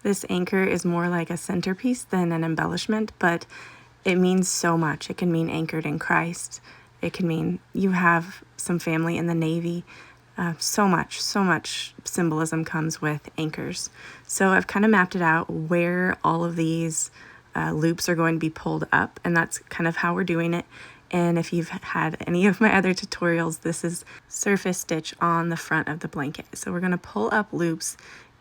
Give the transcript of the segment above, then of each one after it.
This anchor is more like a centerpiece than an embellishment, but it means so much. It can mean anchored in Christ. It can mean you have some family in the Navy. So much symbolism comes with anchors. So I've kind of mapped it out where all of these loops are going to be pulled up, and that's kind of how we're doing it. And if you've had any of my other tutorials, this is surface stitch on the front of the blanket. So we're going to pull up loops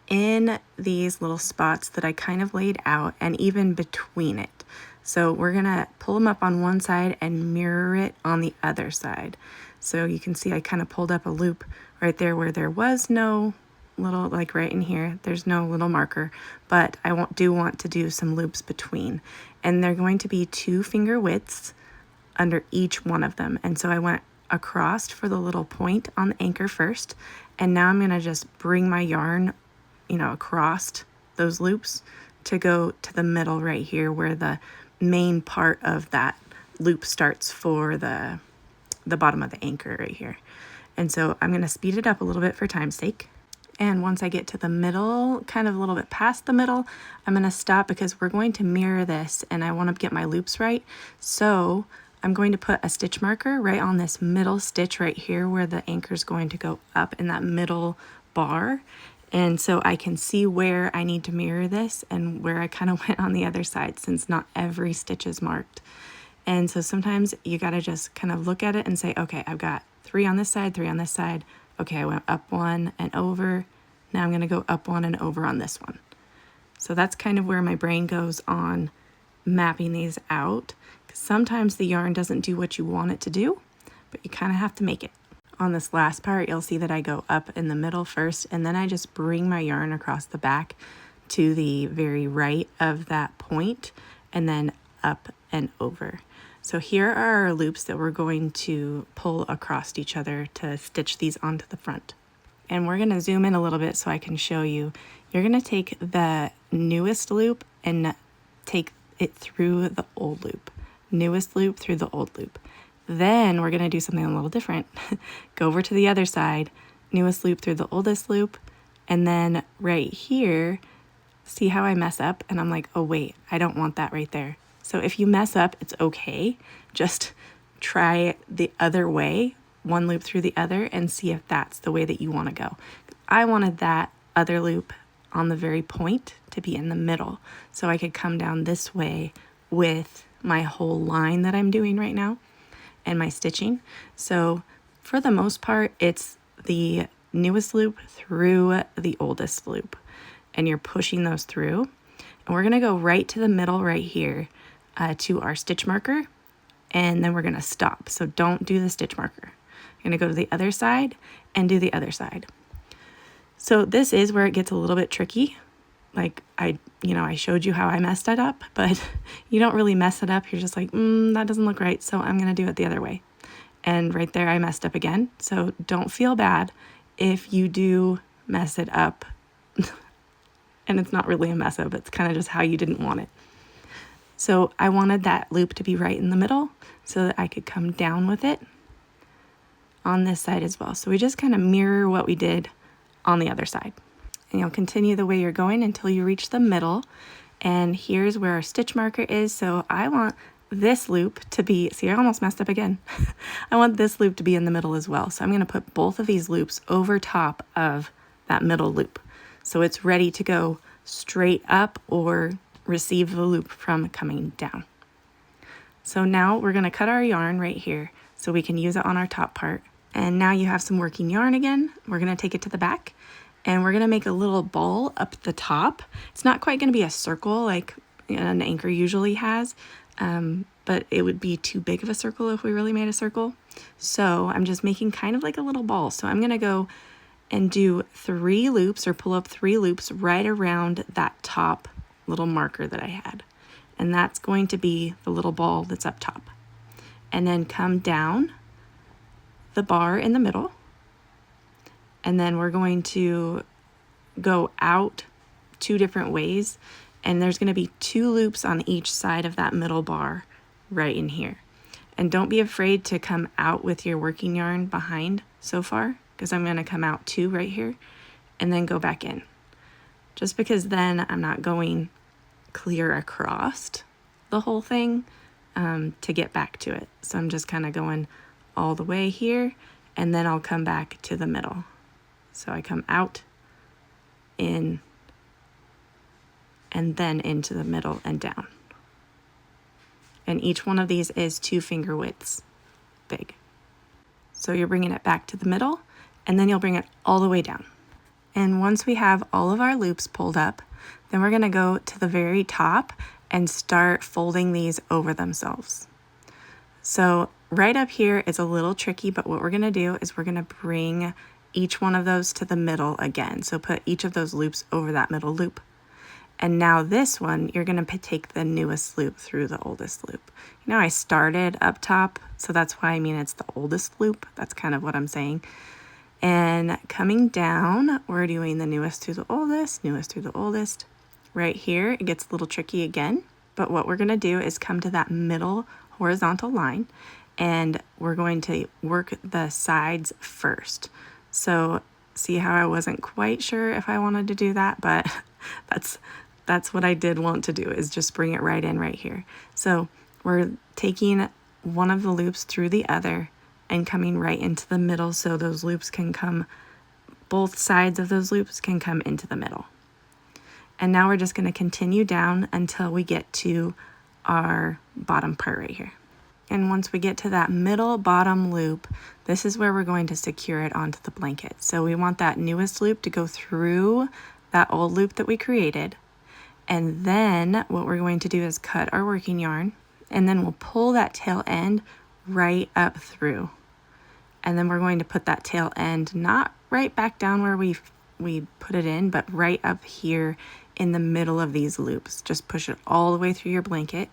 in these little spots that I kind of laid out, and even between it. So we're going to pull them up on one side and mirror it on the other side. So you can see I kind of pulled up a loop right there where there was no little, like right in here, there's no little marker, but I do want to do some loops between. And they're going to be 2 finger widths under each one of them. And so I went across for the little point on the anchor first, and now I'm going to just bring my yarn, across those loops to go to the middle right here where the main part of that loop starts for the bottom of the anchor right here. And so I'm going to speed it up a little bit for time's sake. And once I get to the middle, kind of a little bit past the middle, I'm going to stop because we're going to mirror this and I want to get my loops right. So I'm going to put a stitch marker right on this middle stitch right here where the anchor is going to go up in that middle bar. And so I can see where I need to mirror this and where I kind of went on the other side, since not every stitch is marked. And so sometimes you got to just kind of look at it and say, okay, I've got 3 on this side, 3 on this side. Okay, I went up 1 and over. Now I'm going to go up 1 and over on this one. So that's kind of where my brain goes on mapping these out. Because sometimes the yarn doesn't do what you want it to do, but you kind of have to make it. On this last part, you'll see that I go up in the middle first, and then I just bring my yarn across the back to the very right of that point, and then up and over. So here are our loops that we're going to pull across each other to stitch these onto the front. And we're going to zoom in a little bit so I can show you. You're going to take the newest loop and take it through the old loop. Newest loop through the old loop. Then we're going to do something a little different. Go over to the other side, newest loop through the oldest loop, and then right here, see how I mess up? And I'm like, oh wait, I don't want that right there. So if you mess up, it's okay. Just try the other way, one loop through the other, and see if that's the way that you want to go. I wanted that other loop on the very point to be in the middle, so I could come down this way with my whole line that I'm doing right now and my stitching. So for the most part, it's the newest loop through the oldest loop, and you're pushing those through. And we're going to go right to the middle right here to our stitch marker, and then we're going to stop. So don't do the stitch marker. You're going to go to the other side and do the other side. So this is where it gets a little bit tricky. Like I showed you how I messed it up, but you don't really mess it up. You're just like, that doesn't look right, so I'm going to do it the other way. And right there I messed up again. So don't feel bad if you do mess it up. And it's not really a mess up, it's kind of just how you didn't want it. So I wanted that loop to be right in the middle so that I could come down with it on this side as well. So we just kind of mirror what we did on the other side. And you'll continue the way you're going until you reach the middle. And here's where our stitch marker is. So I want this loop to be, see, I almost messed up again. I want this loop to be in the middle as well. So I'm going to put both of these loops over top of that middle loop. So it's ready to go straight up or receive the loop from coming down. So now we're going to cut our yarn right here so we can use it on our top part. And now you have some working yarn again. We're going to take it to the back. And we're going to make a little ball up the top. It's not quite going to be a circle like an anchor usually has, but it would be too big of a circle if we really made a circle. So I'm just making kind of like a little ball. So I'm going to go and do 3 loops or pull up 3 loops right around that top little marker that I had. And that's going to be the little ball that's up top. And then come down the bar in the middle. And then we're going to go out 2 different ways, and there's going to be 2 loops on each side of that middle bar right in here. And don't be afraid to come out with your working yarn behind so far, because I'm going to come out 2 right here and then go back in. just because then I'm not going clear across the whole thing to get back to it. So I'm just kind of going all the way here, and then I'll come back to the middle. So I come out, in, and then into the middle and down. And each one of these is 2 finger widths big. So you're bringing it back to the middle, and then you'll bring it all the way down. And once we have all of our loops pulled up, then we're going to go to the very top and start folding these over themselves. So right up here is a little tricky, but what we're going to do is we're going to bring each one of those to the middle again. So put each of those loops over that middle loop. And now this one, you're going to take the newest loop through the oldest loop. You know, I started up top, so that's why I mean it's the oldest loop. That's kind of what I'm saying. And coming down, we're doing the newest through the oldest, newest through the oldest. Right here, it gets a little tricky again, but what we're going to do is come to that middle horizontal line, and we're going to work the sides first. So see how I wasn't quite sure if I wanted to do that, but that's what I did want to do, is just bring it right in right here. So we're taking one of the loops through the other and coming right into the middle, so those loops can come, both sides of those loops can come into the middle. And now we're just going to continue down until we get to our bottom part right here. And once we get to that middle bottom loop, this is where we're going to secure it onto the blanket. So we want that newest loop to go through that old loop that we created. And then what we're going to do is cut our working yarn, and then we'll pull that tail end right up through. And then we're going to put that tail end not right back down where we put it in, but right up here in the middle of these loops. Just push it all the way through your blanket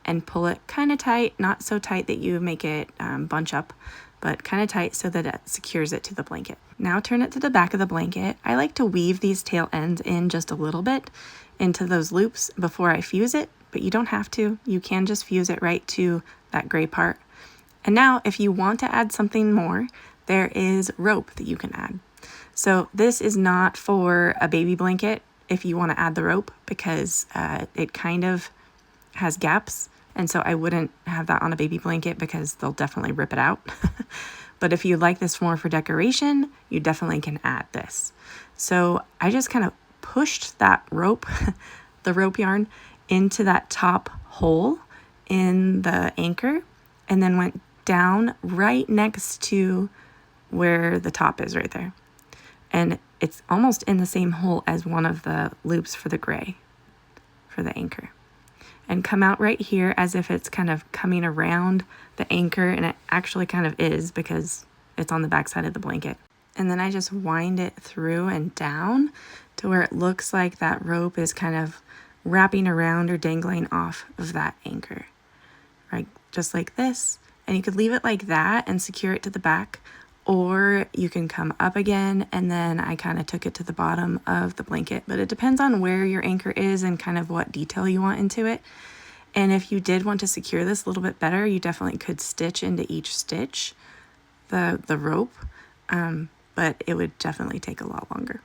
and pull it kind of tight, not so tight that you make it bunch up, but kind of tight so that it secures it to the blanket. Now turn it to the back of the blanket. I like to weave these tail ends in just a little bit into those loops before I fuse it, but you don't have to. You can just fuse it right to that gray part. And now if you want to add something more, there is rope that you can add. So this is not for a baby blanket if you want to add the rope, because it kind of has gaps, and so I wouldn't have that on a baby blanket because they'll definitely rip it out. But if you like this more for decoration, you definitely can add this. So I just kind of pushed that rope, the rope yarn, into that top hole in the anchor, and then went down right next to where the top is right there. And it's almost in the same hole as one of the loops for the gray, for the anchor. And come out right here as if it's kind of coming around the anchor, and it actually kind of is because it's on the back side of the blanket. And then I just wind it through and down to where it looks like that rope is kind of wrapping around or dangling off of that anchor, right? Just like this. And you could leave it like that and secure it to the back, or you can come up again, and then I kind of took it to the bottom of the blanket, but it depends on where your anchor is and kind of what detail you want into it. And if you did want to secure this a little bit better, you definitely could stitch into each stitch the rope, but it would definitely take a lot longer.